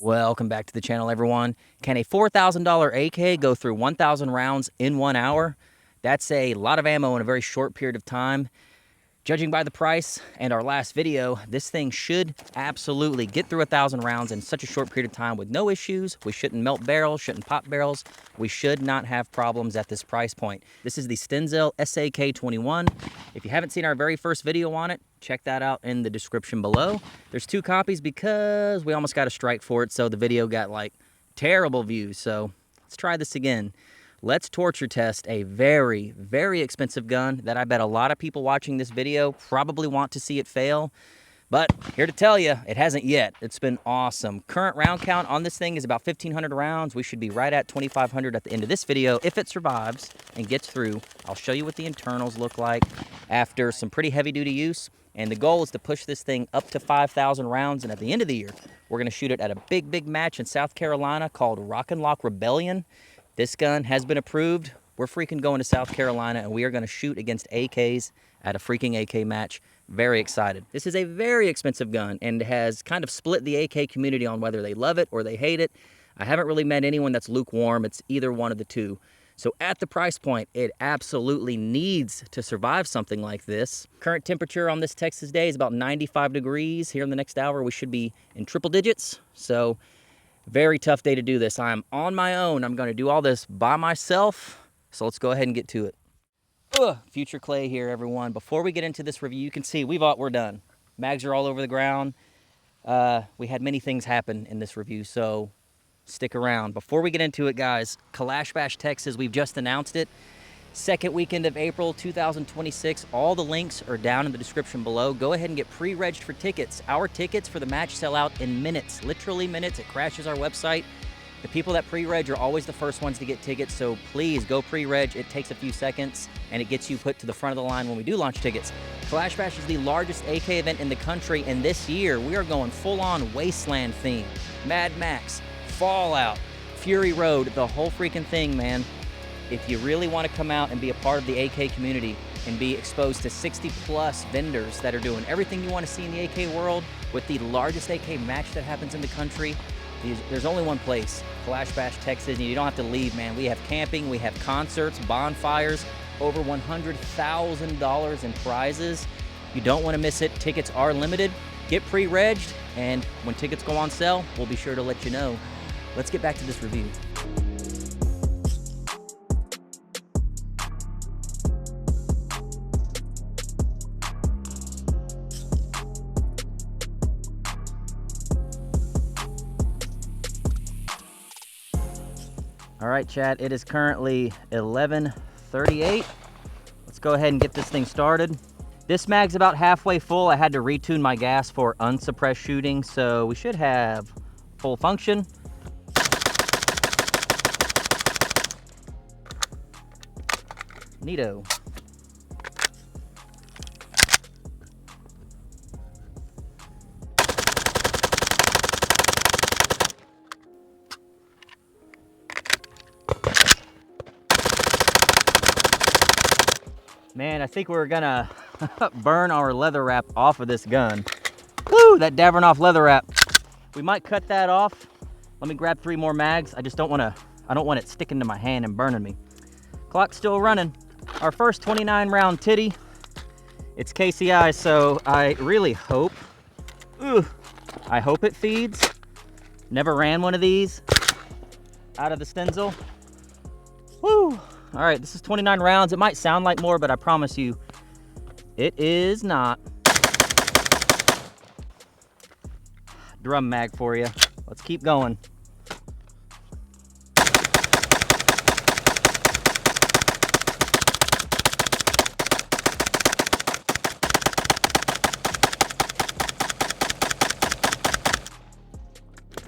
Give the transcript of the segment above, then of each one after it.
Welcome back to the channel, everyone. Can a $4,000 AK go through 1,000 rounds in 1 hour? That's a lot of ammo in a very short period of time. Judging by the price and our last video, this thing should absolutely get through 1,000 rounds in such a short period of time with no issues. We shouldn't melt barrels, shouldn't pop barrels. We should not have problems at this price point. This is the Stenzel SAK-21. If you haven't seen our very first video on it, check that out in the description below. There's 2 copies because we almost got a strike for it, so the video got like terrible views. So let's try this again. Let's torture test a very, very expensive gun that I bet a lot of people watching this video probably want to see it fail. But here to tell you, it hasn't yet. It's been awesome. Current round count on this thing is about 1,500 rounds. We should be right at 2,500 at the end of this video if it survives and gets through. I'll show you what the internals look like after some pretty heavy-duty use. And the goal is to push this thing up to 5,000 rounds. And at the end of the year, we're going to shoot it at a big, big match in South Carolina called Rock and Lock Rebellion. This gun has been approved. We're freaking going to South Carolina, and we are going to shoot against AKs at a freaking AK match. Very excited. This is a very expensive gun and has kind of split the AK community on whether they love it or they hate it. I haven't really met anyone that's lukewarm. It's either one of the two. So at the price point, it absolutely needs to survive something like this. Current temperature on this Texas day is about 95 degrees. Here in the next hour, we should be in triple digits. So very tough day to do this. I'm on my own. I'm going to do all this by myself. So let's go ahead and get to it. Future Clay here, everyone. Before we get into this review, you can see we're done. Mags are all over the ground. We had many things happen in this review, so stick around. Before we get into it, guys, Kalash Bash, Texas, we've just announced it. Second weekend of April 2026. All the links are down in the description below. Go ahead and get pre-regged for tickets. Our tickets for the match sell out in minutes, literally minutes. It crashes our website. The people that pre-reg are always the first ones to get tickets, so please go pre-reg. It takes a few seconds, and it gets you put to the front of the line when we do launch tickets. Kalash Bash is the largest AK event in the country, and this year we are going full-on wasteland theme. Mad Max, Fallout, Fury Road, the whole freaking thing, man. If you really want to come out and be a part of the AK community and be exposed to 60-plus vendors that are doing everything you want to see in the AK world with the largest AK match that happens in the country, there's only one place, Kalash Bash, Texas, and you don't have to leave, man. We have camping, we have concerts, bonfires, over $100,000 in prizes. You don't want to miss it. Tickets are limited. Get pre-regged, and when tickets go on sale, we'll be sure to let you know. Let's get back to this review. All right, chat, it is currently 11:38. Let's go ahead and get this thing started. This mag's about halfway full. I had to retune my gas for unsuppressed shooting, so we should have full function. Neato. Man, I think we're gonna burn our leather wrap off of this gun. Woo, that Davidoff leather wrap. We might cut that off. Let me grab 3 more mags. I don't want it sticking to my hand and burning me. Clock's still running. Our first 29 round titty. It's KCI, so I really hope, I hope it feeds. Never ran one of these out of the Stenzel. Woo. All right, this is 29 rounds. It might sound like more, but I promise you, it is not. Drum mag for you. Let's keep going.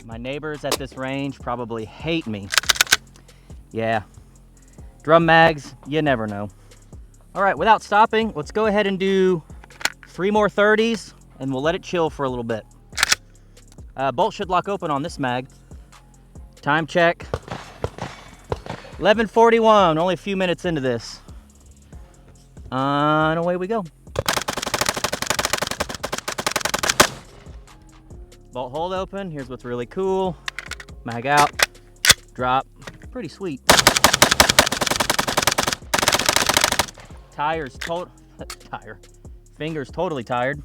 My neighbors at this range probably hate me. Yeah. Drum mags, you never know. All right, without stopping, let's go ahead and do 3 more 30s, and we'll let it chill for a little bit. Bolt should lock open on this mag. Time check. 11:41, only a few minutes into this. And away we go. Bolt hold open. Here's what's really cool. Mag out, drop, pretty sweet. Fingers totally tired.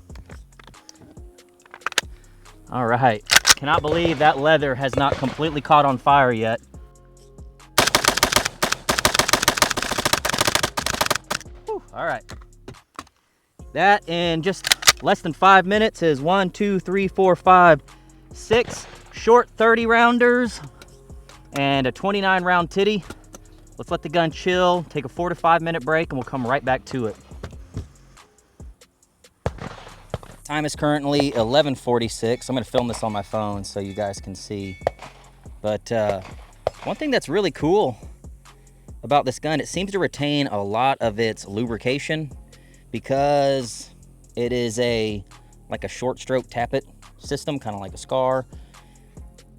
All right, cannot believe that leather has not completely caught on fire yet. Whew, all right. That in just less than 5 minutes is 1, 2, 3, 4, 5, 6 short 30 rounders and a 29 round titty. Let's let the gun chill, take a 4 to 5 minute break, and we'll come right back to it. Time is currently 11:46. I'm gonna film this on my phone so you guys can see. But one thing that's really cool about this gun, it seems to retain a lot of its lubrication because it is like a short stroke tappet system, kind of like a SCAR.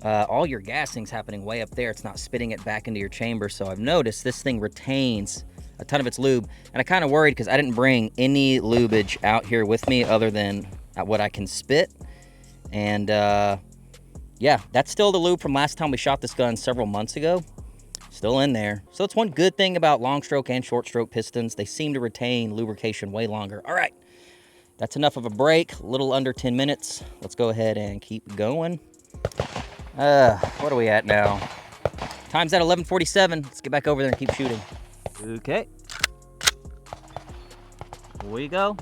All your gassing's happening way up there. It's not spitting it back into your chamber. So I've noticed this thing retains a ton of its lube. And I kind of worried because I didn't bring any lubage out here with me other than what I can spit. And yeah, that's still the lube from last time we shot this gun several months ago. Still in there. So it's one good thing about long stroke and short stroke pistons. They seem to retain lubrication way longer. All right, that's enough of a break. A little under 10 minutes. Let's go ahead and keep going. What are we at now? Time's at 11:47. Let's get back over there and keep shooting. Okay. Here we go.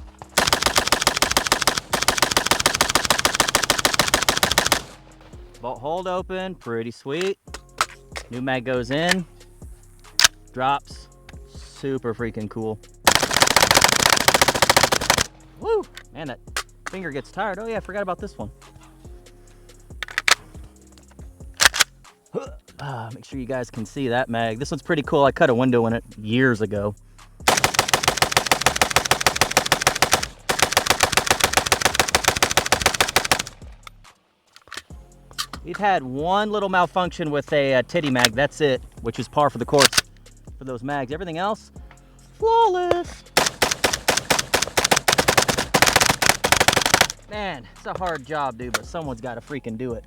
Bolt hold open, pretty sweet. New mag goes in, drops, super freaking cool. Woo, man, that finger gets tired. Oh yeah, I forgot about this one. Make sure you guys can see that mag. This one's pretty cool. I cut a window in it years ago. We've had one little malfunction with a titty mag, that's it, which is par for the course for those mags. Everything else, flawless. Man, it's a hard job, dude, but someone's got to freaking do it.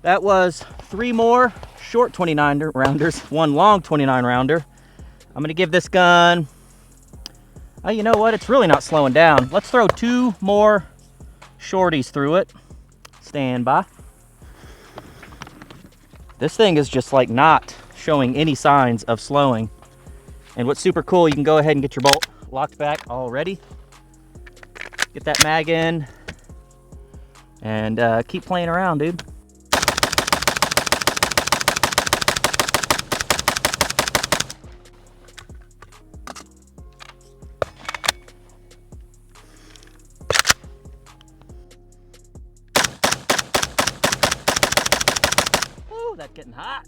That was 3 more short 29 rounders, 1 long 29 rounder. I'm gonna give this gun, oh, you know what? It's really not slowing down. Let's throw 2 more shorties through it. Stand by. This thing is just like not showing any signs of slowing. And what's super cool, you can go ahead and get your bolt locked back already. Get that mag in and keep playing around, dude. That's getting hot.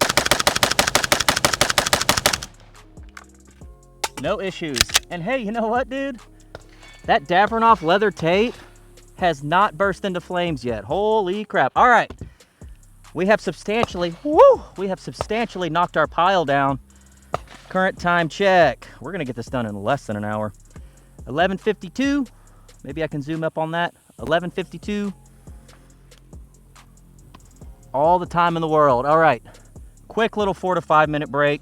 No issues. And hey, you know what, dude? That Davrinoff leather tape has not burst into flames yet. Holy crap. All right. We have substantially knocked our pile down. Current time check. We're gonna get this done in less than an hour. 11:52. Maybe I can zoom up on that. 11:52. All the time in the world. All right, quick little 4 to 5 minute break.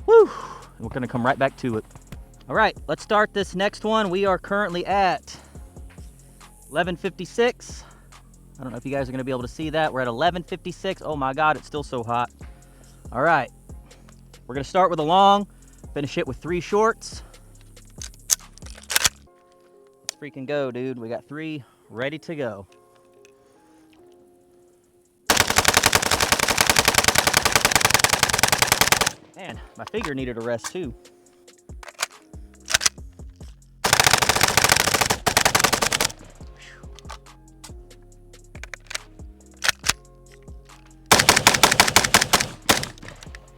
Woo, we're gonna come right back to it. All right, let's start this next one. We are currently at 11:56. I don't know if you guys are gonna be able to see that. We're at 11:56. Oh my God, it's still so hot. All right, we're gonna start with a long, finish it with 3 shorts. Let's freaking go, dude. We got 3 ready to go. Man, my finger needed a rest too.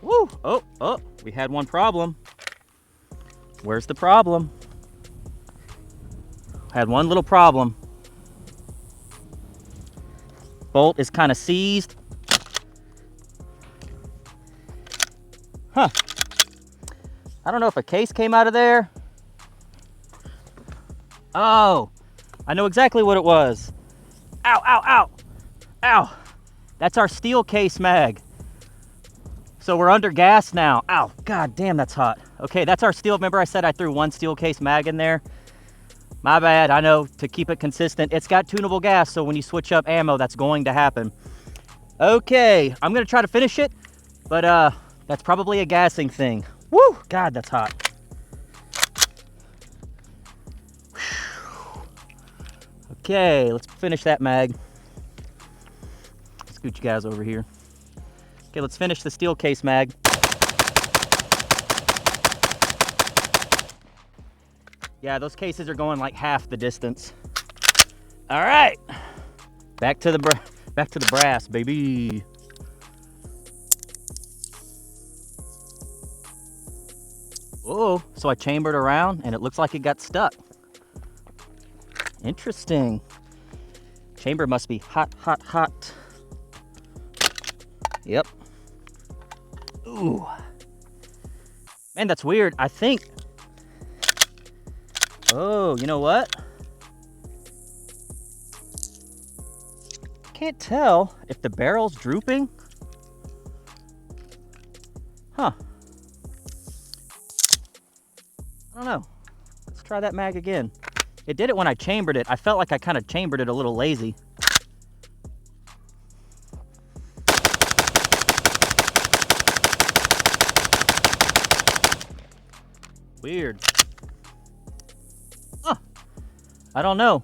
Woo! Oh, we had one problem. Where's the problem? Had one little problem. Bolt is kind of seized. Huh. I don't know if a case came out of there. Oh, I know exactly what it was. Ow, ow, ow, ow. That's our steel case mag. So we're under gas now. Ow, god damn, that's hot. Okay, that's our steel. Remember I said I threw one steel case mag in there? My bad, I know, to keep it consistent. It's got tunable gas, so when you switch up ammo, that's going to happen. Okay, I'm gonna try to finish it, but that's probably a gassing thing. Woo, god, that's hot. Okay, let's finish that mag. Scoot you guys over here. Okay, let's finish the steel case mag. Yeah, those cases are going like half the distance. All right, back to the brass, baby. Oh, so I chambered around and it looks like it got stuck. Interesting. Chamber must be hot, hot, hot. Yep. Ooh. Man, that's weird. I think... Oh, you know what? Can't tell if the barrel's drooping. Huh. I don't know. Let's try that mag again. It did it when I chambered it. I felt like I kind of chambered it a little lazy. Weird. Huh. I don't know.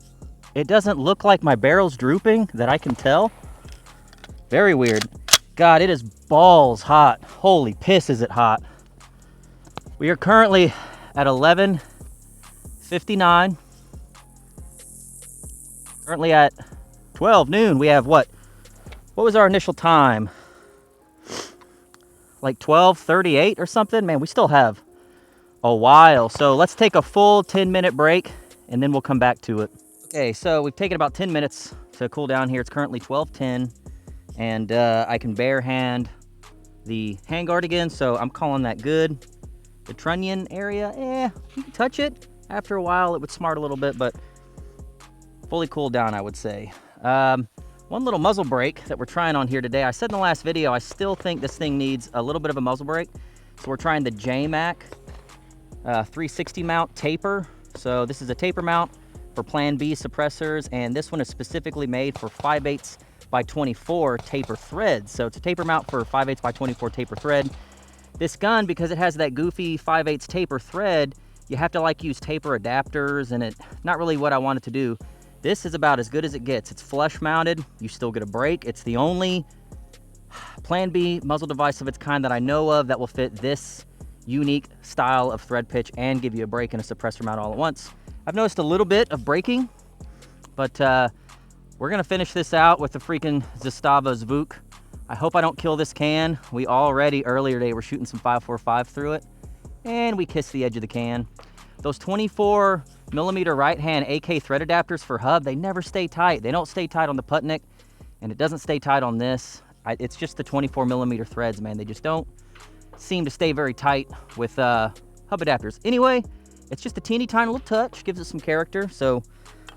It doesn't look like my barrel's drooping that I can tell. Very weird. God, it is balls hot. Holy piss, is it hot. We are currently at 11:59. Currently at 12 noon. We have what was our initial time? Like 12:38 or something? Man, we still have a while. So let's take a full 10-minute break and then we'll come back to it. Okay, so we've taken about 10 minutes to cool down here. It's currently 12:10 and I can bare hand the handguard again, so I'm calling that good. The trunnion area, you can touch it. After a while, it would smart a little bit, but fully cooled down, I would say. One little muzzle brake that we're trying on here today. I said in the last video, I still think this thing needs a little bit of a muzzle brake. So we're trying the JMac 360 mount taper. So this is a taper mount for Plan B suppressors, and this one is specifically made for 5/8 by 24 taper threads. So it's a taper mount for 5/8 by 24 taper thread. This gun, because it has that goofy 5/8 taper thread, you have to like use taper adapters, and it's not really what I wanted to do. This is about as good as it gets. It's flush mounted. You still get a brake. It's the only Plan B muzzle device of its kind that I know of that will fit this unique style of thread pitch and give you a brake and a suppressor mount all at once. I've noticed a little bit of braking, but we're gonna finish this out with the freaking Zastava Zvuk. I hope I don't kill this can. We already earlier today were shooting some 5.45 through it, and we kissed the edge of the can. Those 24mm right hand AK thread adapters for hub, they never stay tight. They don't stay tight on the Putnik, and it doesn't stay tight on this. It's just the 24mm threads, man. They just don't seem to stay very tight with hub adapters. Anyway, it's just a teeny tiny little touch, gives it some character. So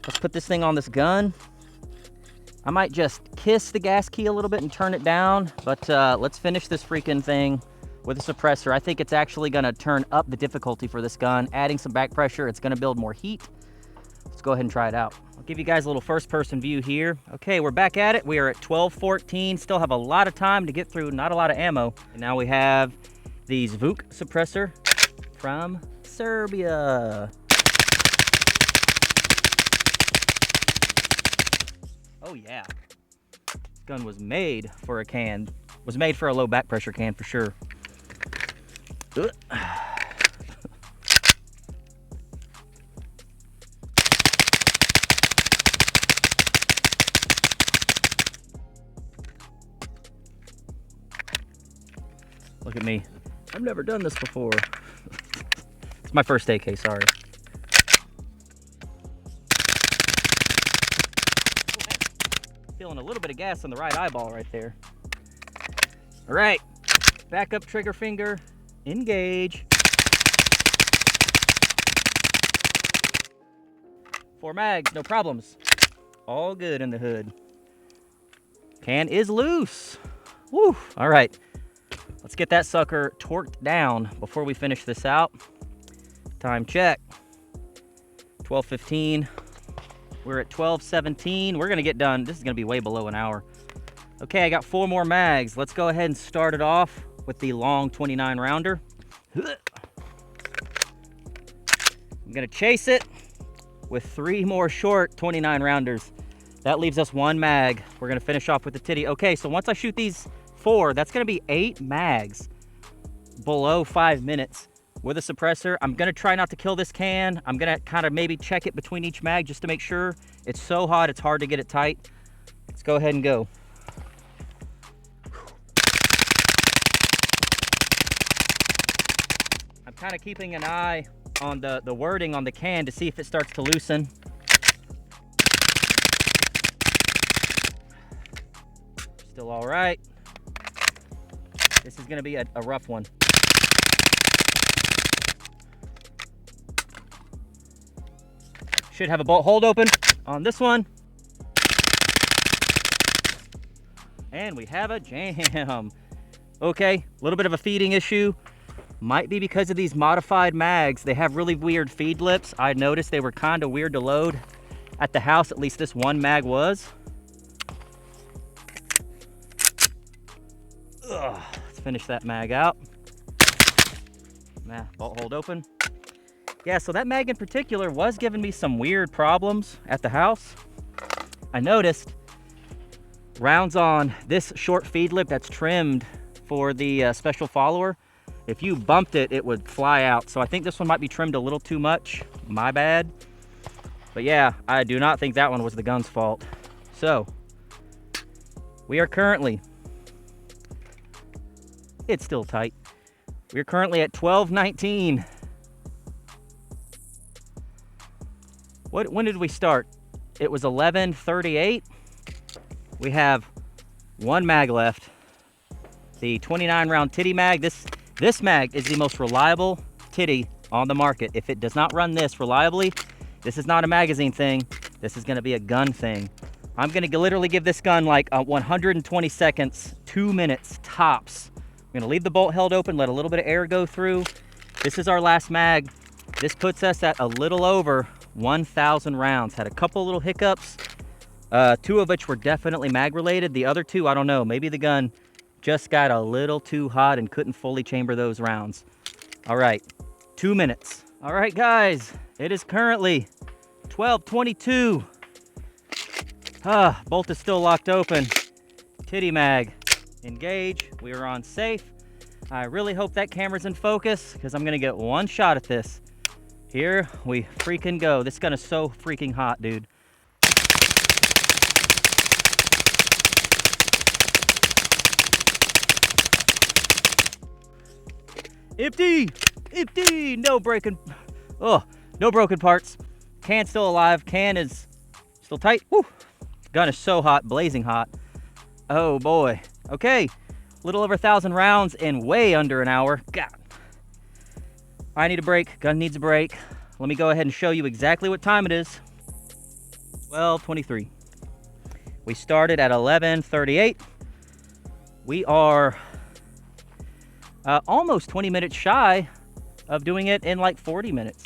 let's put this thing on this gun. I might just kiss the gas key a little bit and turn it down, but let's finish this freaking thing with a suppressor. I think it's actually gonna turn up the difficulty for this gun, adding some back pressure. It's gonna build more heat. Let's go ahead and try it out. I'll give you guys a little first person view here. Okay, we're back at it. We are at 12:14, still have a lot of time to get through, not a lot of ammo. And now we have the Zvuk suppressor from Serbia. Oh yeah, this gun was made for a can. Was made for a low back pressure can for sure. Look at me. I've never done this before. It's my first AK, sorry. Feeling a little bit of gas on the right eyeball right there. All right, back up trigger finger, engage. 4 mags, no problems. all good in the hood. Can is loose. Woo! All right, let's get that sucker torqued down before we finish this out. Time check, 12:15. We're at 12:17. We're gonna get done. This is gonna be way below an hour. Okay, I got 4 more mags. Let's go ahead and start it off with the long 29 rounder. I'm gonna chase it with 3 more short 29 rounders. That leaves us 1 mag. We're gonna finish off with the titty. Okay, so once I shoot these 4, that's gonna be 8 mags below 5 minutes with a suppressor. I'm gonna try not to kill this can. I'm gonna kind of maybe check it between each mag just to make sure. It's so hot, it's hard to get it tight. Let's go ahead and go. I'm kind of keeping an eye on the wording on the can to see if it starts to loosen. Still all right. This is gonna be a rough one. Should have a bolt hold open on this one. And we have a jam. Okay, a little bit of a feeding issue. Might be because of these modified mags. They have really weird feed lips. I noticed they were kind of weird to load at the house. At least this one mag was. Ugh, let's finish that mag out. Nah, bolt hold open. Yeah, so that mag in particular was giving me some weird problems at the house. I noticed rounds on this short feed lip that's trimmed for the special follower. If you bumped it, it would fly out. So I think this one might be trimmed a little too much. My bad. But yeah, I do not think that one was the gun's fault. So we are currently, it's still tight. We're currently at 12:19. When did we start? It was 11:38. We have 1 mag left. The 29 round titty mag. This mag is the most reliable titty on the market. If it does not run this reliably, this is not a magazine thing. This is gonna be a gun thing. I'm gonna literally give this gun like 120 seconds, 2 minutes tops. I'm gonna leave the bolt held open, let a little bit of air go through. This is our last mag. This puts us at a little over 1,000 rounds. Had a couple little hiccups, 2 of which were definitely mag related. The other 2, I don't know, maybe the gun just got a little too hot and couldn't fully chamber those rounds. All right, 2 minutes. All right, guys, it is currently 12:22. Bolt is still locked open. Titty mag, engage. We are on safe. I really hope that camera's in focus because I'm gonna get 1 shot at this. Here we freaking go. This gun is so freaking hot, dude. Empty, no breaking, no broken parts. Can still alive, can is still tight. Woo. Gun is so hot, blazing hot. Oh boy. Okay, a little over 1,000 rounds in way under an hour. God. I need a break, gun needs a break. Let me go ahead and show you exactly what time it is. 12:23. We started at 11:38. We are almost 20 minutes shy of doing it in like 40 minutes.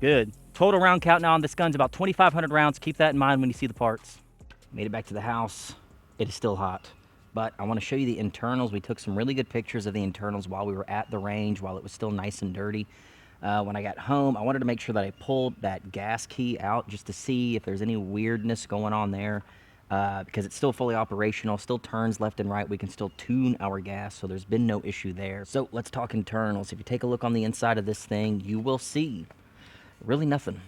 Good. Total round count now on this gun's about 2,500 rounds. Keep that in mind when you see the parts. Made it back to the house. It is still hot, but I want to show you the internals. We took some really good pictures of the internals while we were at the range, while it was still nice and dirty. When I got home, I wanted to make sure that I pulled that gas key out just to see if there's any weirdness going on there. Because it's still fully operational, still turns left and right. We can still tune our gas, so there's been no issue there. So let's talk internals. If you take a look on the inside of this thing, you will see really nothing.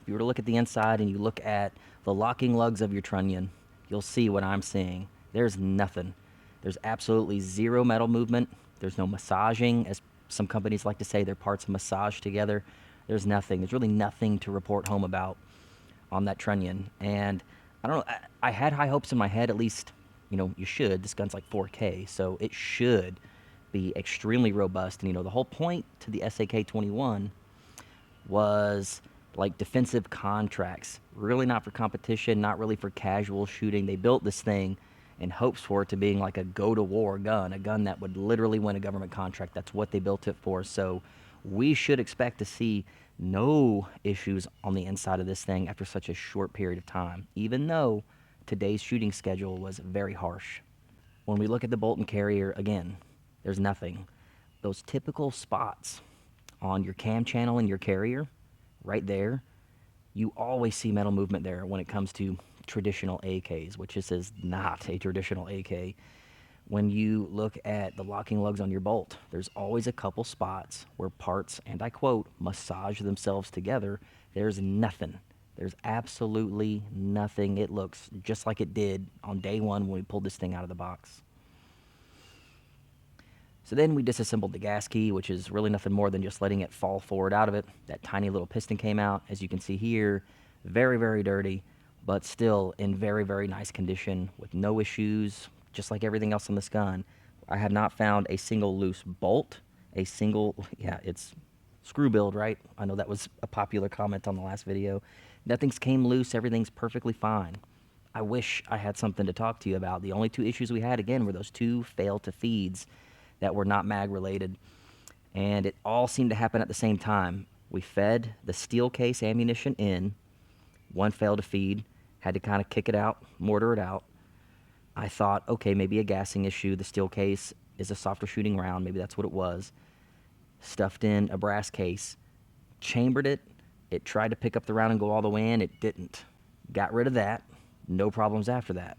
If you were to look at the inside and you look at the locking lugs of your trunnion, you'll see what I'm seeing. There's nothing. There's absolutely zero metal movement. There's no massaging, as some companies like to say their parts massage together. There's nothing. There's really nothing to report home about on that trunnion. And I don't know, I had high hopes in my head, at least, you know, you should. This gun's like 4K, so it should be extremely robust. And, you know, the whole point to the SAK-21 was like defensive contracts. Really not for competition, not really for casual shooting. They built this thing in hopes for it to being like a go-to-war gun, a gun that would literally win a government contract. That's what they built it for. So we should expect to see no issues on the inside of this thing after such a short period of time, even though today's shooting schedule was very harsh. When we look at the bolt and carrier, again, there's nothing. Those typical spots on your cam channel and your carrier, right there, you always see metal movement there when it comes to traditional AKs, which this is not a traditional AK. When you look at the locking lugs on your bolt, there's always a couple spots where parts, and I quote, massage themselves together. There's nothing. There's absolutely nothing. It looks just like it did on day one when we pulled this thing out of the box. So then we disassembled the gas key, which is really nothing more than just letting it fall forward out of it. That tiny little piston came out. As you can see here, very, very dirty, but still in very, very nice condition with no issues, just like everything else on this gun. I have not found a single loose bolt, a single, yeah, it's screw build, right? I know that was a popular comment on the last video. Nothing's came loose. Everything's perfectly fine. I wish I had something to talk to you about. The only two issues we had, again, were those two failed to feeds that were not mag related, and it all seemed to happen at the same time. We fed the steel case ammunition in, one failed to feed, had to kind of kick it out, mortar it out. I thought, okay, maybe a gassing issue. The steel case is a softer shooting round, maybe that's what it was. Stuffed in a brass case, chambered it. It tried to pick up the round and go all the way in. It didn't. Got rid of that. No problems after that.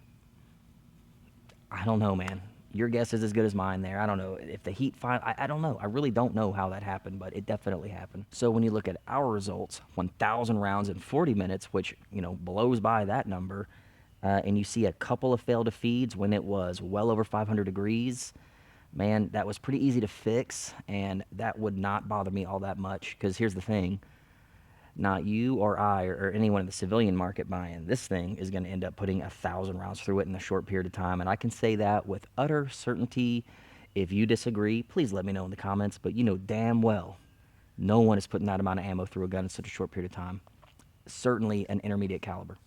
I don't know, man. Your guess is as good as mine there. I don't know if the heat I don't know. I really don't know how that happened, but it definitely happened. So when you look at our results, 1,000 rounds in 40 minutes, which, you know, blows by that number, and you see a couple of failed to feeds when it was well over 500 degrees, man, that was pretty easy to fix, and that would not bother me all that much, because here's the thing. Not you or I or anyone in the civilian market buying this thing is going to end up putting 1,000 rounds through it in a short period of time. And I can say that with utter certainty. If you disagree, please let me know in the comments. But you know damn well no one is putting that amount of ammo through a gun in such a short period of time. Certainly an intermediate caliber.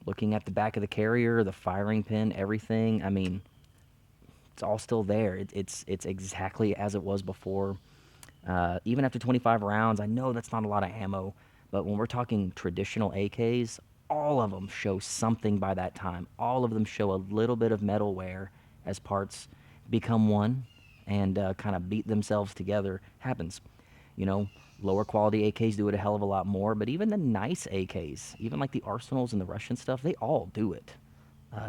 Looking at the back of the carrier, the firing pin, everything, I mean, it's all still there. It's exactly as it was before. Even after 25 rounds, I know that's not a lot of ammo. But when we're talking traditional AKs, all of them show something by that time. All of them show a little bit of metal wear as parts become one and kind of beat themselves together. Happens. You know, lower quality AKs do it a hell of a lot more, but even the nice AKs, even like the Arsenals and the Russian stuff, they all do it.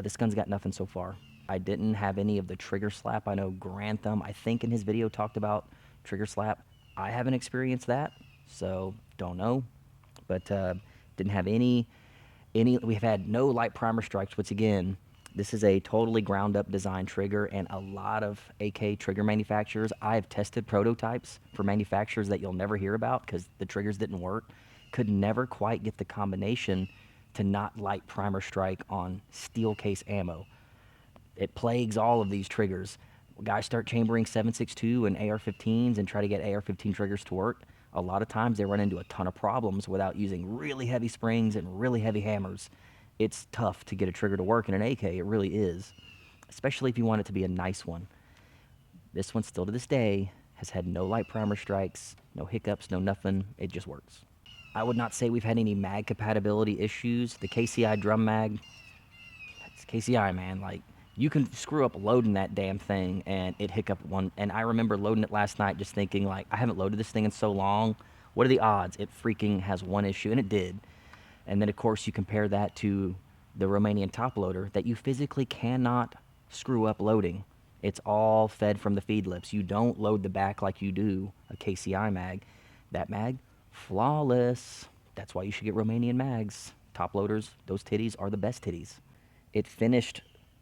This gun's got nothing so far. I didn't have any of the trigger slap. I know Grantham, I think in his video, talked about trigger slap. I haven't experienced that, so don't know. But didn't have any. We've had no light primer strikes, which again, this is a totally ground up design trigger, and a lot of AK trigger manufacturers, I have tested prototypes for manufacturers that you'll never hear about because the triggers didn't work, could never quite get the combination to not light primer strike on steel case ammo. It plagues all of these triggers. Guys start chambering 7.62 and AR-15s and try to get AR-15 triggers to work. A lot of times they run into a ton of problems without using really heavy springs and really heavy hammers. It's tough to get a trigger to work in an AK, it really is, especially if you want it to be a nice one. This one still to this day has had no light primer strikes, no hiccups, no nothing. It just works. I would not say we've had any mag compatibility issues. The KCI drum mag, it's KCI, man. Like, you can screw up loading that damn thing and it hiccup one. And I remember loading it last night just thinking, like, I haven't loaded this thing in so long. What are the odds it freaking has one issue? And it did. And then, of course, you compare that to the Romanian top loader that you physically cannot screw up loading. It's all fed from the feed lips. You don't load the back like you do a KCI mag. That mag, flawless. That's why you should get Romanian mags. Top loaders, those titties are the best titties. It finished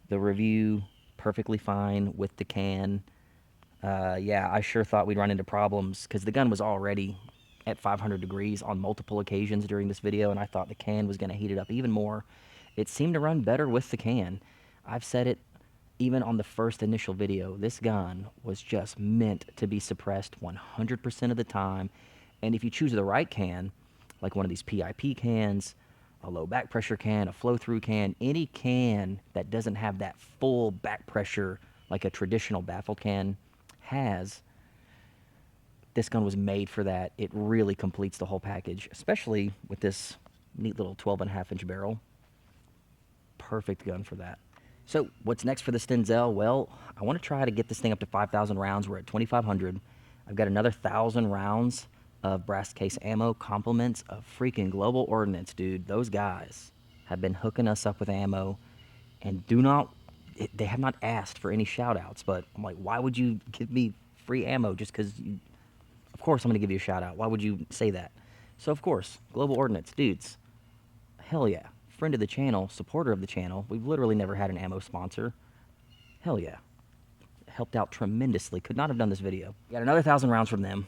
the review perfectly fine with the can. Yeah, I sure thought we'd run into problems because the gun was already at 500 degrees on multiple occasions during this video, and I thought the can was going to heat it up even more. It seemed to run better with the can. I've said it even on the first initial video. This gun was just meant to be suppressed 100% of the time, and if you choose the right can, like one of these PIP cans, a low back pressure can, a flow-through can, any can that doesn't have that full back pressure like a traditional baffled can has, this gun was made for that. It really completes the whole package, especially with this neat little 12.5-inch barrel. Perfect gun for that. So what's next for the Stenzel? Well, I want to try to get this thing up to 5,000 rounds. We're at 2,500. I've got another 1,000 rounds of brass case ammo, compliments of freaking Global Ordnance, dude. Those guys have been hooking us up with ammo, and they have not asked for any shout outs, but I'm like, why would you give me free ammo just because you, of course I'm going to give you a shout out. Why would you say that? So of course, Global Ordnance, dudes, hell yeah. Friend of the channel, supporter of the channel. We've literally never had an ammo sponsor. Hell yeah. Helped out tremendously. Could not have done this video. Got another 1,000 rounds from them.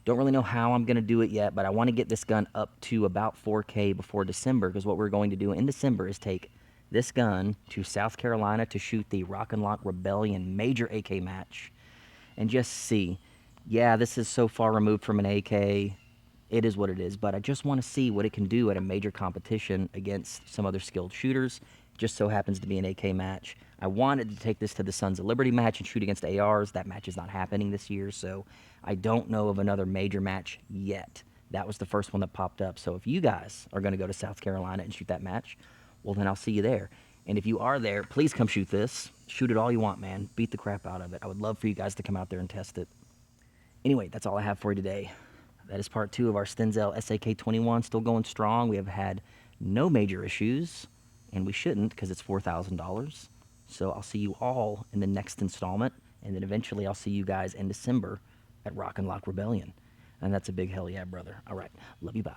Don't really know how I'm going to do it yet, but I want to get this gun up to about 4K before December, because what we're going to do in December is take this gun to South Carolina to shoot the Rock and Lock Rebellion major AK match and just see. Yeah, this is so far removed from an AK. It is what it is, but I just want to see what it can do at a major competition against some other skilled shooters. Just so happens to be an AK match. I wanted to take this to the Sons of Liberty match and shoot against ARs. That match is not happening this year, so I don't know of another major match yet. That was the first one that popped up. So if you guys are going to go to South Carolina and shoot that match, well, then I'll see you there. And if you are there, please come shoot this. Shoot it all you want, man. Beat the crap out of it. I would love for you guys to come out there and test it. Anyway, that's all I have for you today. That is part 2 of our Stenzel SAK-21, still going strong. We have had no major issues, and we shouldn't because it's $4,000. So I'll see you all in the next installment, and then eventually I'll see you guys in December at Rock and Lock Rebellion. And that's a big hell yeah, brother. All right, love you, bye.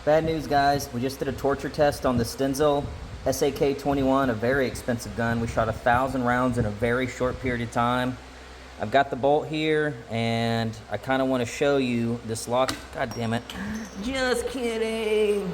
Bad news, guys. We just did a torture test on the Stenzel SAK-21, a very expensive gun. We shot 1,000 rounds in a very short period of time. I've got the bolt here, and I kind of want to show you this lock. God damn it. Just kidding.